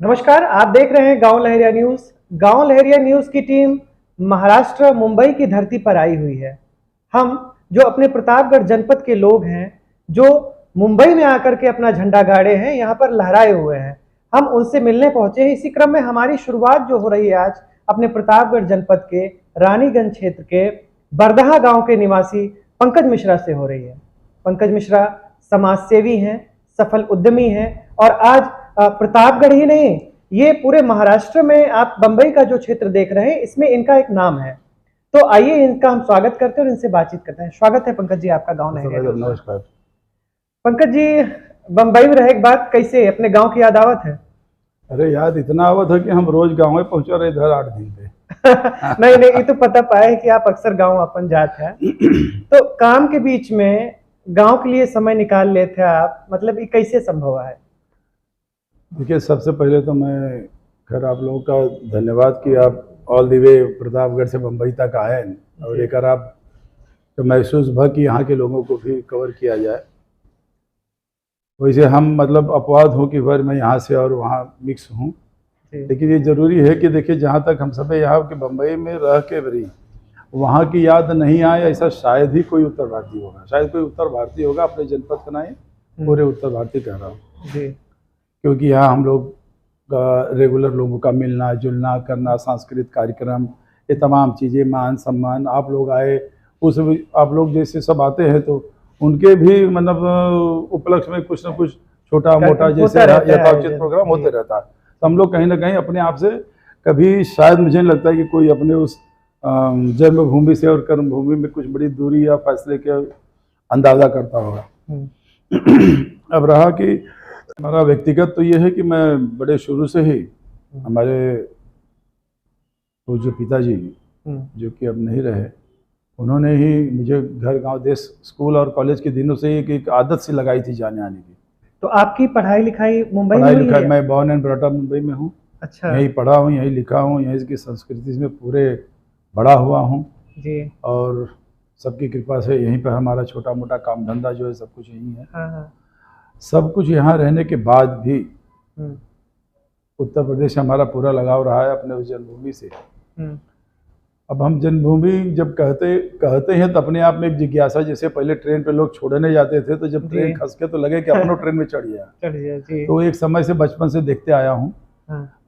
नमस्कार, आप देख रहे हैं गांव लहरिया न्यूज। गांव लहरिया न्यूज की टीम महाराष्ट्र मुंबई की धरती पर आई हुई है। हम जो अपने प्रतापगढ़ जनपद के लोग हैं, जो मुंबई में आकर के अपना झंडा गाड़े हैं, यहाँ पर लहराए हुए हैं, हम उनसे मिलने पहुंचे हैं। इसी क्रम में हमारी शुरुआत जो हो रही है आज अपने प्रतापगढ़ जनपद के रानीगंज क्षेत्र के बरदहा गांव के निवासी पंकज मिश्रा से हो रही है। पंकज मिश्रा समाज सेवी हैं, सफल उद्यमी हैं और आज प्रतापगढ़ ही नहीं, ये पूरे महाराष्ट्र में आप बंबई का जो क्षेत्र देख रहे हैं, इसमें इनका एक नाम है। तो आइए इनका हम स्वागत करते हैं और इनसे बातचीत करते हैं। स्वागत है पंकज जी आपका गांव लहरिया। नमस्कार पंकज जी, बंबई में रहे के बाद कैसे अपने गांव की याद आवत है? अरे याद इतना आवत है कि हम रोज गाँव में पहुंचा रहे इधर 8 दिन पे। नहीं नहीं, ये तो पता पाया है कि आप अक्सर गांव अपन जाते हैं। तो काम के बीच में गांव के लिए समय निकाल लेते हैं आप, मतलब ये कैसे संभव है? देखिए, सबसे पहले तो मैं खैर आप लोगों का धन्यवाद कि आप ऑल द वे प्रतापगढ़ से मुंबई तक आए और एक आप तो महसूस भा कि यहाँ के लोगों को भी कवर किया जाए। वैसे हम मतलब अपवाद हो कि बार मैं यहाँ से और वहाँ मिक्स हूँ, लेकिन ये ज़रूरी है कि देखिए जहाँ तक हम सब यहाँ के बम्बई में रह के भी वहाँ की याद नहीं आए, ऐसा शायद ही कोई उत्तर भारतीय होगा। शायद कोई उत्तर भारतीय होगा, अपने जनपद का नहीं, पूरे उत्तर भारतीय कह रहा हूँ, क्योंकि यहाँ हम लोग का रेगुलर लोगों का मिलना जुलना करना, सांस्कृतिक कार्यक्रम, ये तमाम चीज़ें, मान सम्मान, आप लोग आए उस आप लोग जैसे सब आते हैं तो उनके भी मतलब उपलक्ष्य में कुछ ना कुछ छोटा मोटा जैसे यथोचित प्रोग्राम होते रहता है। तो हम लोग कहीं ना कहीं अपने आप से कभी शायद मुझे नहीं लगता है कि कोई अपने उस जन्मभूमि से और कर्मभूमि में कुछ बड़ी दूरी या फासले के अंदाज़ा करता होगा। अब रहा कि हमारा व्यक्तिगत तो ये है कि मैं बड़े शुरू से ही हमारे वो जो पिताजी जो कि अब नहीं रहे, उन्होंने ही मुझे घर गांव देश स्कूल और कॉलेज के दिनों से ही एक आदत सी लगाई थी जाने आने की। तो आपकी पढ़ाई लिखाई मुंबई में पढ़ाई हुई लिखाई है? मैं born and brought up Mumbai में हूँ। अच्छा। यहीं पढ़ा हूँ, यहीं लिखा हूँ, यहीं की संस्कृति में पूरे बड़ा हुआ हूँ जी। और सबकी कृपा से यहीं पर हमारा छोटा मोटा काम धंधा जो है सब कुछ यहीं है। हाँ। सब कुछ यहाँ रहने के बाद भी उत्तर प्रदेश से हमारा पूरा लगाव रहा है अपने उस जन्मभूमि से। अब हम जन्मभूमि जब कहते हैं तो अपने आप में एक जिज्ञासा, जैसे पहले ट्रेन पे लोग छोड़ने जाते थे तो जब ट्रेन खस के तो लगे कि अपनों ट्रेन में चढ़ गया। तो एक समय से बचपन से देखते आया हूँ।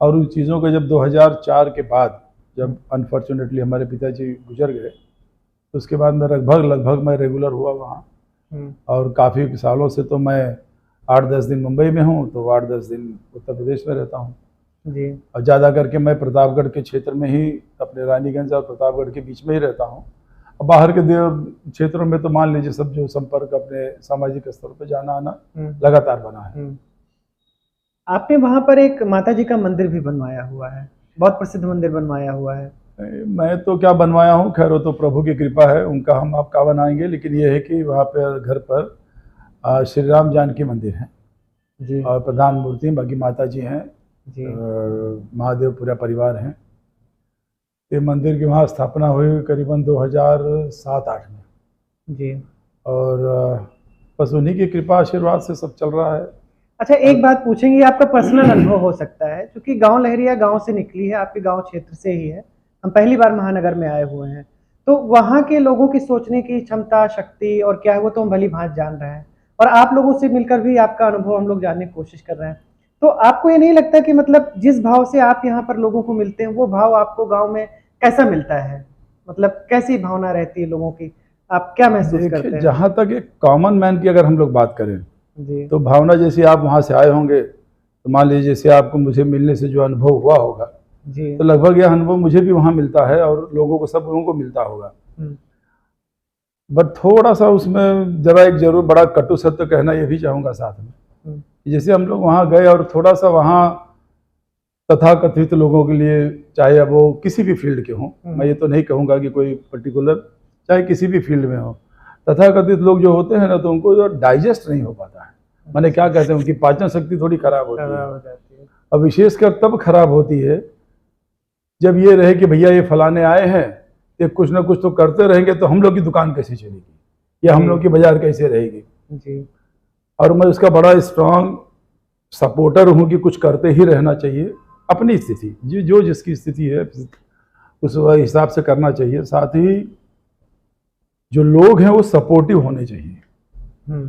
और उन चीज़ों को जब 2004 के बाद जब अनफॉर्चुनेटली हमारे पिताजी गुजर गए, तो उसके बाद मैं लगभग मैं रेगुलर हुआ वहाँ। और काफ़ी सालों से तो मैं 8-10 दिन मुंबई में हूँ, तो 8-10 दिन उत्तर प्रदेश में रहता हूँ जी। और ज़्यादा करके मैं प्रतापगढ़ के क्षेत्र में ही, अपने रानीगंज और प्रतापगढ़ के बीच में ही रहता हूँ। और बाहर के क्षेत्रों में तो मान लीजिए सब जो संपर्क अपने सामाजिक स्तर पर जाना आना लगातार बना है। आपने वहाँ पर एक माता जी का मंदिर भी बनवाया हुआ है, बहुत प्रसिद्ध मंदिर बनवाया हुआ है। मैं तो क्या बनवाया हूँ, खैर वो तो प्रभु की कृपा है, उनका हम आप का बनाएंगे। लेकिन ये है कि वहाँ पर घर पर श्री राम जानकी मंदिर है जी, और प्रधान मूर्ति बाकी माता जी हैं जी, महादेव पूरा परिवार हैं। ये मंदिर की वहाँ स्थापना हुई करीबन 2007-8 में जी, और बस उन्हीं की कृपा आशीर्वाद से सब चल रहा है। अच्छा, एक बात पूछेंगे, आपका पर्सनल अनुभव हो सकता है, क्योंकि गांव लहरिया गांव से निकली है, आपके गांव क्षेत्र से ही है, हम पहली बार महानगर में आए हुए हैं, तो वहाँ के लोगों की सोचने की क्षमता, शक्ति और क्या है वो तो हम भली भांति जान रहे हैं, और आप लोगों से मिलकर भी आपका अनुभव हम लोग जानने की कोशिश कर रहे हैं। तो आपको ये नहीं लगता कि मतलब जिस भाव से आप यहाँ पर लोगों को मिलते हैं, वो भाव आपको गाँव में कैसा मिलता है? मतलब कैसी भावना रहती है लोगों की, आप क्या महसूस करते हैं? जहाँ तक एक कॉमन मैन की अगर हम लोग बात करें जी, तो भावना जैसे आप वहाँ से आए होंगे, तो मान लीजिए जैसे आपको मुझे मिलने से जो अनुभव हुआ होगा जी, तो लगभग यह अनुभव मुझे भी वहाँ मिलता है और लोगों को, सब लोगों को मिलता होगा। बट थोड़ा सा उसमें जरा एक जरूर बड़ा कटु सत्य कहना ये भी चाहूँगा साथ में, जैसे हम लोग वहाँ गए और थोड़ा सा वहाँ तथाकथित लोगों के लिए, चाहे अब वो किसी भी फील्ड के हों, मैं ये तो नहीं कहूँगा कि कोई पर्टिकुलर, चाहे किसी भी फील्ड में हो, तथाकथित लोग जो होते हैं ना, तो उनको जो डाइजेस्ट नहीं हो पाता है। मैंने क्या कहते हैं, उनकी पाचन शक्ति थोड़ी खराब होती है। और विशेषकर तब खराब होती है जब ये रहे कि भैया ये फलाने आए हैं, ये कुछ ना कुछ तो करते रहेंगे, तो हम लोग की दुकान कैसे चलेगी या हम लोग की बाजार कैसे रहेगी जी। और मैं उसका बड़ा स्ट्रांग सपोर्टर हूँ कि कुछ करते ही रहना चाहिए। अपनी स्थिति जो जिसकी स्थिति है उस हिसाब से करना चाहिए। साथ ही जो लोग हैं वो सपोर्टिव होने चाहिए।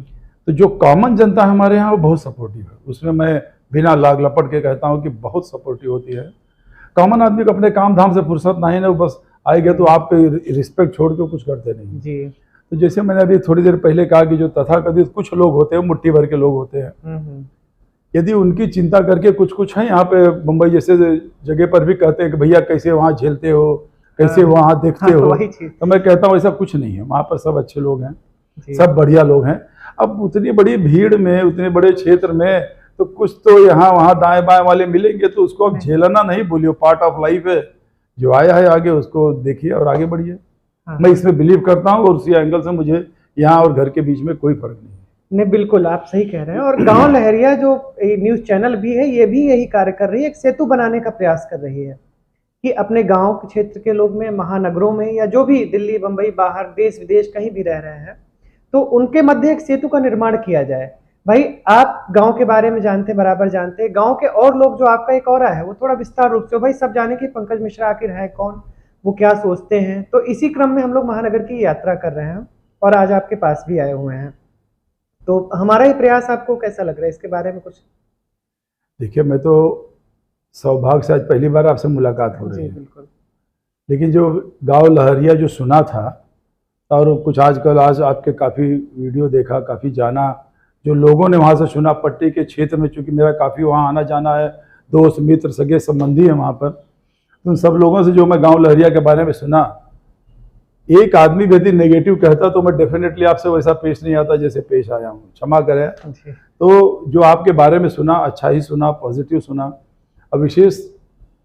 तो जो कॉमन जनता है हमारे यहाँ वो बहुत सपोर्टिव है, उसमें मैं बिना लाग लपट के कहता हूँ कि बहुत सपोर्टिव होती है। कॉमन आदमी को अपने काम धाम से फुर्सत नहीं है, वो बस आए गए तो आपके रिस्पेक्ट छोड़ के कुछ करते नहीं जी। तो जैसे मैंने अभी थोड़ी देर पहले कहा कि जो तथाकथित कुछ लोग होते हैं, मुट्ठी भर के लोग होते हैं, यदि उनकी चिंता करके कुछ है यहाँ पे मुंबई जैसे जगह पर भी कहते हैं कि भैया कैसे वहाँ झेलते हो, कैसे वहाँ देखते हो, तो मैं कहता हूँ ऐसा कुछ नहीं है। वहाँ पर सब अच्छे लोग हैं, सब बढ़िया लोग हैं। अब उतनी बड़ी भीड़ में, उतने बड़े क्षेत्र में तो कुछ तो यहाँ वहाँ दाएं बाएं वाले मिलेंगे, तो उसको अब झेलना नहीं भूलियो, पार्ट ऑफ लाइफ है। जो आया है आगे उसको देखिए और आगे बढ़िए। मैं इसमें बिलीव करता हूँ और उसी एंगल से मुझे यहाँ और घर के बीच में कोई फर्क नहीं है। नहीं, बिल्कुल आप सही कह रहे हैं। और गांव लहरिया जो न्यूज़ चैनल भी है, ये भी यही कार्य कर रही है, एक सेतु बनाने का प्रयास कर रही है कि अपने गांव के क्षेत्र के लोग में, महानगरों में, या जो भी दिल्ली, बम्बई, बाहर देश विदेश कहीं भी रह रहे हैं, तो उनके मध्य एक सेतु का निर्माण किया जाए। भाई आप गांव के बारे में जानते हैं, बराबर जानते हैं। गांव के और लोग जो आपका एक और है वो थोड़ा विस्तार रूप से भाई सब जाने कि पंकज मिश्रा आखिर है कौन, वो क्या सोचते हैं। तो इसी क्रम में हम लोग महानगर की यात्रा कर रहे हैं और आज आपके पास भी आए हुए हैं। तो हमारा ये प्रयास आपको कैसा लग रहा है, इसके बारे में कुछ? देखिए, मैं तो सौभाग्य से आज पहली बार आपसे मुलाकात हो रही है। बिल्कुल। लेकिन जो गांव लहरिया जो सुना था और कुछ आजकल आज आपके काफ़ी वीडियो देखा, काफ़ी जाना, जो लोगों ने वहाँ से सुना, पट्टी के क्षेत्र में, चूँकि मेरा काफ़ी वहाँ आना जाना है, दोस्त मित्र सगे संबंधी हैं वहाँ पर, तो उन सब लोगों से जो मैं गांव लहरिया के बारे में सुना, एक आदमी भी यदि नेगेटिव कहता तो मैं डेफिनेटली आपसे वैसा पेश नहीं आता जैसे पेश आया हूँ, क्षमा करें। तो जो आपके बारे में सुना, अच्छा ही सुना, पॉजिटिव सुना। और विशेष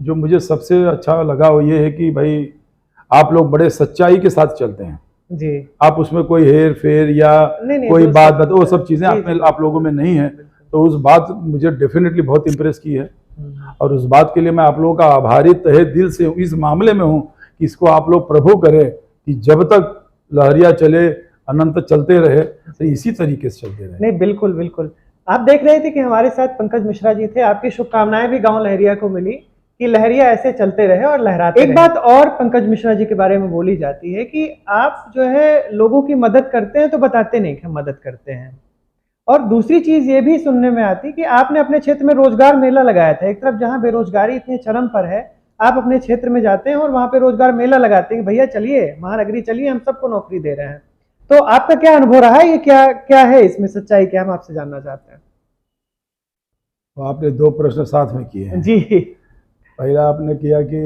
जो मुझे सबसे अच्छा लगा वो ये है कि भाई आप लोग बड़े सच्चाई के साथ चलते हैं जी। आप उसमें कोई हेर फेर या नहीं, कोई बात वो सब चीज़ें आप लोगों में नहीं है। तो उस बात मुझे डेफिनेटली बहुत इम्प्रेस की है और उस बात के लिए मैं आप लोगों का आभारी तहे दिल से इस मामले में हूँ कि इसको आप लोग प्रभु करें कि जब तक लहरिया चले, अनंत चलते रहे, तो इसी तरीके से चलते रहे। नहीं, बिल्कुल बिल्कुल। आप देख रहे थे कि हमारे साथ पंकज मिश्रा जी थे। आपकी शुभकामनाएं भी गांव लहरिया को मिली कि लहरिया ऐसे चलते रहे और लहराते रहे। एक बात और पंकज मिश्रा जी के बारे में बोली जाती है कि आप जो है लोगों की मदद करते हैं तो बताते नहीं कि हम मदद करते हैं। और दूसरी चीज ये भी सुनने में आती कि आपने अपने क्षेत्र में रोजगार मेला लगाया था। एक तरफ जहां बेरोजगारी इतनी चरम पर है, आप अपने क्षेत्र में जाते हैं और वहां पे रोजगार मेला लगाते हैं कि भैया चलिए महानगरी चलिए, हम सबको नौकरी दे रहे हैं। तो आपका क्या अनुभव रहा है, ये क्या है, इसमें सच्चाई क्या, हम आपसे जानना चाहते हैं। तो आपने दो प्रश्न साथ में किए हैं जी। पहला आपने किया कि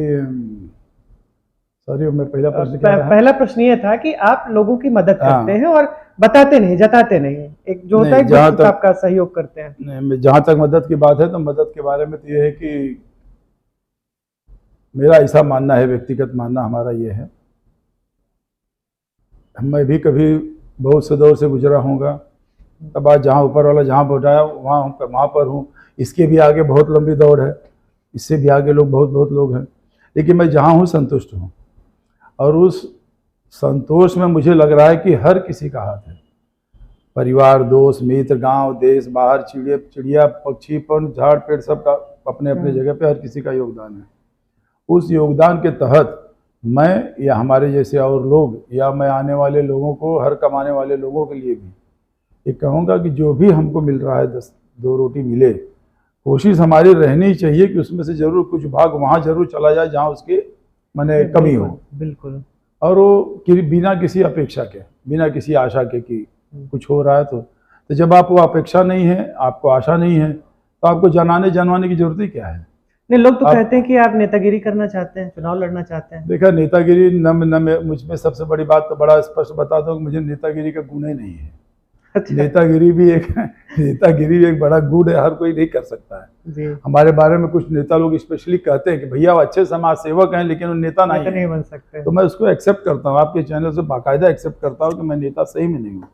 सॉरी, मैं पहला प्रश्न पहला प्रश्न ये था कि आप लोगों की मदद करते हैं और बताते नहीं, जताते नहीं, एक जो होता है आपका सहयोग करते हैं। नहीं, जहां तक मदद की बात है तो मदद के बारे में तो ये है कि मेरा ऐसा मानना है, व्यक्तिगत मानना हमारा ये है, मैं भी कभी बहुत से दौर से गुजरा होऊंगा, तब आज जहाँ ऊपर वाला जहाँ बैठाया वहाँ पर हूँ। इसके भी आगे बहुत लंबी दौड़ है, इससे भी आगे लोग बहुत लोग हैं, लेकिन मैं जहाँ हूँ संतुष्ट हूँ। और उस संतोष में मुझे लग रहा है कि हर किसी का हाथ है, परिवार, दोस्त, मित्र, गांव, देश, बाहर, चिड़िया, पक्षी, पण, झाड़, पेड़, सबका अपने अपने जगह पे हर किसी का योगदान है। उस योगदान के तहत मैं या हमारे जैसे और लोग या मैं आने वाले लोगों को, हर कमाने वाले लोगों के लिए भी ये कहूँगा कि जो भी हमको मिल रहा है 2 रोटी मिले, कोशिश हमारी रहनी चाहिए कि उसमें से जरूर कुछ भाग वहाँ जरूर चला जाए जहाँ उसके माने कमी हो। बिल्कुल। और वो बिना किसी अपेक्षा के, बिना किसी आशा के कि कुछ हो रहा है तो जब आप वो अपेक्षा नहीं है, आपको आशा नहीं है, तो आपको जानवाने की जरूरत ही क्या है। नहीं, लोग तो कहते हैं कि आप नेतागिरी करना चाहते हैं, चुनाव लड़ना चाहते हैं। देखा, नेतागिरी न मुझ में सबसे बड़ी बात तो बड़ा स्पष्ट बता दो कि मुझे नेतागिरी का गुण ही नहीं है। अच्छा। नेतागिरी भी एक बड़ा गुण है, हर कोई नहीं कर सकता है जी। हमारे बारे में कुछ नेता लोग स्पेशली कहते हैं कि भैया वो अच्छे समाज सेवक हैं लेकिन वो नेता नहीं बन सकते। तो मैं उसको एक्सेप्ट करता हूँ, आपके चैनल से बाकायदा एक्सेप्ट करता हूँ कि मैं नेता सही में नहीं हूँ,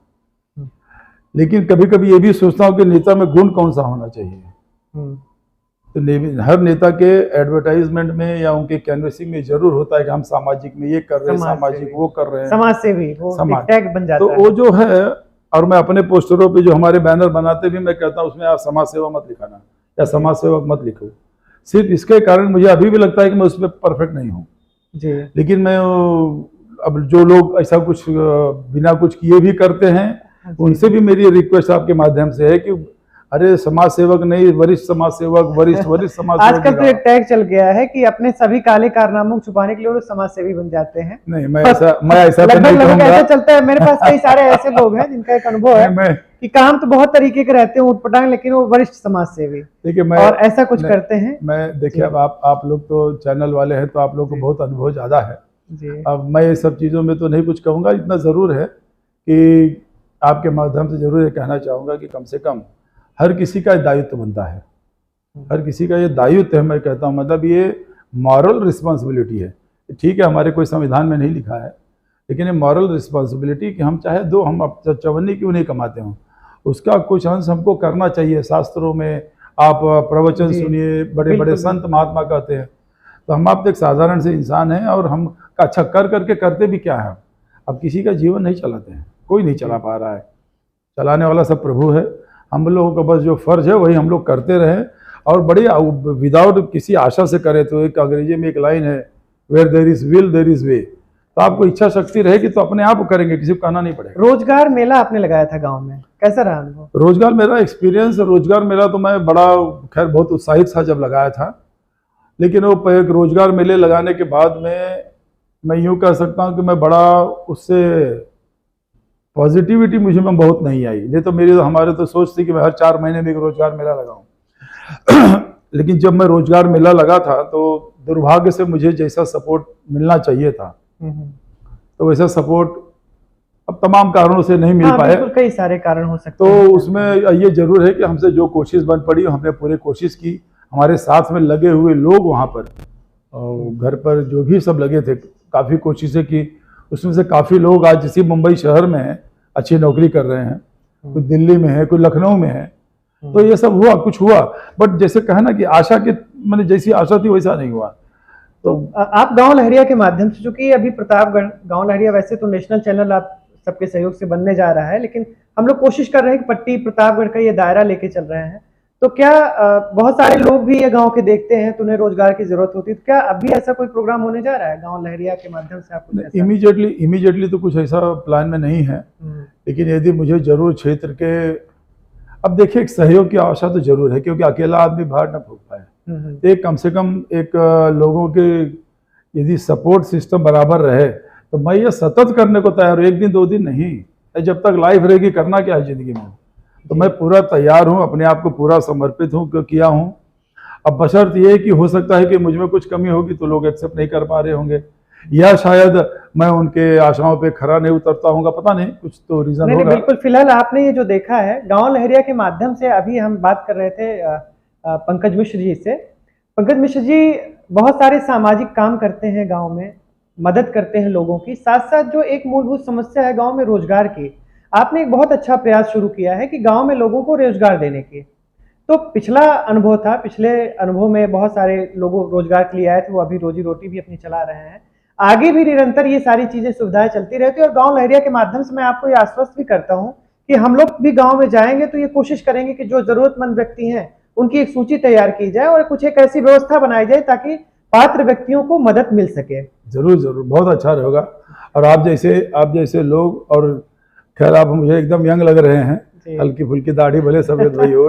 लेकिन कभी कभी ये भी सोचता हूँ कि नेता में गुण कौन सा होना चाहिए। तो हर नेता के एडवर्टाइजमेंट में या उनके कैनवेसिंग में जरूर होता है कि हम सामाजिक में ये कर रहे हैं, सामाजिक वो कर रहे हैं, समाज से भी वो टैग बन जाता है। तो वो जो है और मैं अपने पोस्टरों पे जो हमारे बैनर बनाते भी मैं कहता हूँ उसमें आप समाज सेवा मत लिखाना या समाज सेवक मत लिखो। सिर्फ इसके कारण मुझे अभी भी लगता है कि मैं उसमें परफेक्ट नहीं हूँ जी। लेकिन मैं अब जो लोग ऐसा कुछ बिना कुछ किए भी करते हैं उनसे भी मेरी रिक्वेस्ट आपके माध्यम से है कि अरे समाज सेवक नहीं, वरिष्ठ समाज सेवक, वरिष्ठ समाज सेवक। आजकल तो एक टैग चल गया है कि अपने सभी काले कारनामों को छुपाने के लिए वो समाज सेवी बन जाते हैं। नहीं, मैं ऐसा तो नहीं कहूंगा। ऐसा चलता है, मेरे पास कई सारे ऐसे लोग हैं जिनका एक अनुभव है कि काम तो बहुत तरीके के रहते हैं उटपटांग, लेकिन वो वरिष्ठ समाज सेवी देखिए मैं और ऐसा कुछ करते हैं। मैं देखिए अब आप लोग तो चैनल वाले हैं तो आप लोग को बहुत अनुभव ज्यादा है जी। अब मैं ये सब चीजों में तो नहीं कुछ कहूंगा, इतना जरूर है कि आपके माध्यम से जरूर ये कहना चाहूंगा कि कम से कम हर किसी का दायित्व बनता है, हर किसी का ये दायित्व है। मैं कहता हूँ मतलब ये मॉरल रिस्पॉन्सिबिलिटी है। ठीक है, हमारे कोई संविधान में नहीं लिखा है, लेकिन ये मॉरल रिस्पॉन्सिबिलिटी कि हम चाहे दो हम चवन्नी क्यों नहीं कमाते हों, उसका कुछ अंश हमको करना चाहिए। शास्त्रों में आप प्रवचन सुनिए, बड़े बड़े संत महात्मा कहते हैं, तो हम आप एक साधारण से इंसान हैं और हम अच्छा कर करके करते भी क्या है। अब किसी का जीवन नहीं चलाते हैं, कोई नहीं चला पा रहा है, चलाने वाला सब प्रभु है। हम लोगों का बस जो फर्ज है वही हम लोग करते रहें और बड़ी विदाउट किसी आशा से करें। तो एक अंग्रेजी में एक लाइन है, where there is will there is way. तो आपको इच्छा शक्ति रहेगी तो अपने आप करेंगे, किसी को कहना नहीं पड़ेगा। रोजगार मेला आपने लगाया था गांव में, कैसा रहा अनुभव? रोजगार मेरा एक्सपीरियंस, रोजगार मेला तो मैं बड़ा खैर बहुत उत्साहित था जब लगाया था, लेकिन वो एक रोजगार मेले लगाने के बाद में मैं यूँ कह सकता हूँ कि मैं बड़ा उससे पॉजिटिविटी मुझे में बहुत नहीं आई। नहीं तो मेरी तो हमारे तो सोच थी कि मैं हर 4 महीने में एक रोजगार मेला लगाऊं लेकिन जब मैं रोजगार मेला लगा था तो दुर्भाग्य से मुझे जैसा सपोर्ट मिलना चाहिए था तो वैसा सपोर्ट अब तमाम कारणों से नहीं मिल पाए। कई सारे कारण हो सकते हैं। तो उसमें ये जरूर है कि हमसे जो कोशिश बन पड़ी हमने पूरी कोशिश की। हमारे साथ में लगे हुए लोग वहाँ पर घर पर जो भी सब लगे थे, काफ़ी कोशिशें की। उसमें से काफ़ी लोग आज इसी मुंबई शहर में हैं, अच्छी नौकरी कर रहे हैं, कोई दिल्ली में है, कोई लखनऊ में है। तो ये सब हुआ, कुछ हुआ, बट जैसे कहा ना कि आशा के मैंने जैसी आशा थी वैसा नहीं हुआ। तो आप गांव लहरिया के माध्यम से, चूंकि अभी प्रतापगढ़ गांव लहरिया वैसे तो नेशनल चैनल आप सबके सहयोग से बनने जा रहा है, लेकिन हम लोग कोशिश कर रहे हैं कि पट्टी प्रतापगढ़ का ये दायरा लेके चल रहे हैं। तो क्या बहुत सारे लोग भी ये गांव के देखते हैं तो उन्हें रोजगार की जरूरत होती है, तो क्या अभी ऐसा कोई प्रोग्राम होने जा रहा है गांव लहरिया के माध्यम से? आपको इमीडिएटली तो कुछ ऐसा प्लान में नहीं है, लेकिन यदि मुझे जरूर क्षेत्र के, अब देखिए एक सहयोग की आवश्यकता तो जरूर है, क्योंकि अकेला आदमी बाहर न फूक पाए। एक कम से कम एक लोगों के यदि सपोर्ट सिस्टम बराबर रहे तो मैं ये सतत करने को तैयार हूँ, 1 दिन 2 दिन नहीं, जब तक लाइफ रहेगी करना क्या है जिंदगी में। तो मैं पूरा तैयार हूँ, अपने आप को पूरा समर्पित हूँ किया हूँ। अब बशर्त ये कि हो सकता है कि मुझ में कुछ कमी होगी तो लोग एक्सेप्ट नहीं कर पा रहे होंगे, या शायद मैं उनके आशाओं पे खरा नहीं उतरता हूँ, पता नहीं, कुछ तो रीजन होगा। बिल्कुल। फिलहाल आपने ये जो देखा है गांव लहरिया के माध्यम से, अभी हम बात कर रहे थे पंकज मिश्र जी से। पंकज मिश्र जी बहुत सारे सामाजिक काम करते हैं गाँव में, मदद करते हैं लोगों की, साथ साथ जो एक मूलभूत समस्या है गाँव में रोजगार की, आपने एक बहुत अच्छा प्रयास शुरू किया है कि गांव में लोगों को रोजगार देने की। तो पिछला अनुभव था, पिछले अनुभव में बहुत सारे लोगों रोजगार के लिए आए थे, वो अभी रोजी रोटी भी अपनी चला रहे हैं। आगे भी निरंतर ये सारी चीजें सुविधाएं चलती रहती है। और गांव लहरिया के माध्यम से मैं आपको ये आश्वस्त भी करता हूं कि हम लोग भी गांव में जाएंगे तो ये कोशिश करेंगे कि जो जरूरतमंद व्यक्ति हैं उनकी एक सूची तैयार की जाए और कुछ एक ऐसी व्यवस्था बनाई जाए ताकि पात्र व्यक्तियों को मदद मिल सके। जरूर जरूर, बहुत अच्छा रहेगा। और आप जैसे लोग, और खैर आप मुझे एकदम यंग लग रहे हैं, हल्की फुल्की दाढ़ी भले सफेद वही हो,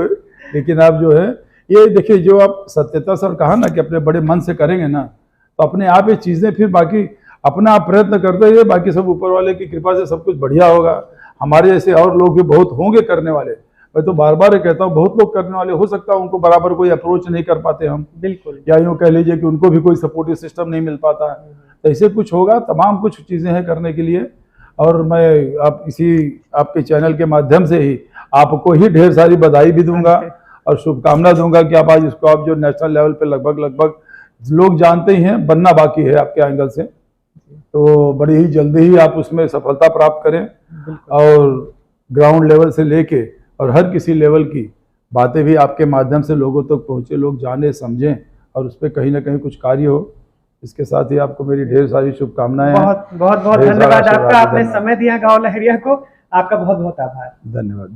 लेकिन आप जो है ये देखिए, जो आप सत्यता सर कहा ना कि अपने बड़े मन से करेंगे ना तो अपने आप ये चीजें फिर बाकी अपना आप प्रयत्न करते हुए बाकी सब ऊपर वाले की कृपा से सब कुछ बढ़िया होगा। हमारे जैसे और लोग भी बहुत होंगे करने वाले, मैं तो बार बार कहता हूँ बहुत लोग करने वाले, हो सकता है उनको बराबर कोई अप्रोच नहीं कर पाते हम, बिल्कुल, या यूँ कह लीजिए कि उनको भी कोई सपोर्टिव सिस्टम नहीं मिल पाता है। तो ऐसे कुछ होगा, तमाम कुछ चीजें हैं करने के लिए। और मैं आपके चैनल के माध्यम से ही आपको ही ढेर सारी बधाई भी दूंगा और शुभकामना दूंगा कि आप आज इसको आप जो नेशनल लेवल पे लगभग लोग जानते ही हैं, बनना बाकी है आपके एंगल से, तो बड़ी ही जल्दी ही आप उसमें सफलता प्राप्त करें और ग्राउंड लेवल से लेके और हर किसी लेवल की बातें भी आपके माध्यम से लोगों तक पहुंचे, लोग जाने समझें और उस पर कहीं ना कहीं कुछ कार्य हो। इसके साथ ही आपको मेरी ढेर सारी शुभकामनाएं। बहुत बहुत धन्यवाद आपका, आपने समय दिया गांव लहरिया को आपका बहुत बहुत आभार। धन्यवाद।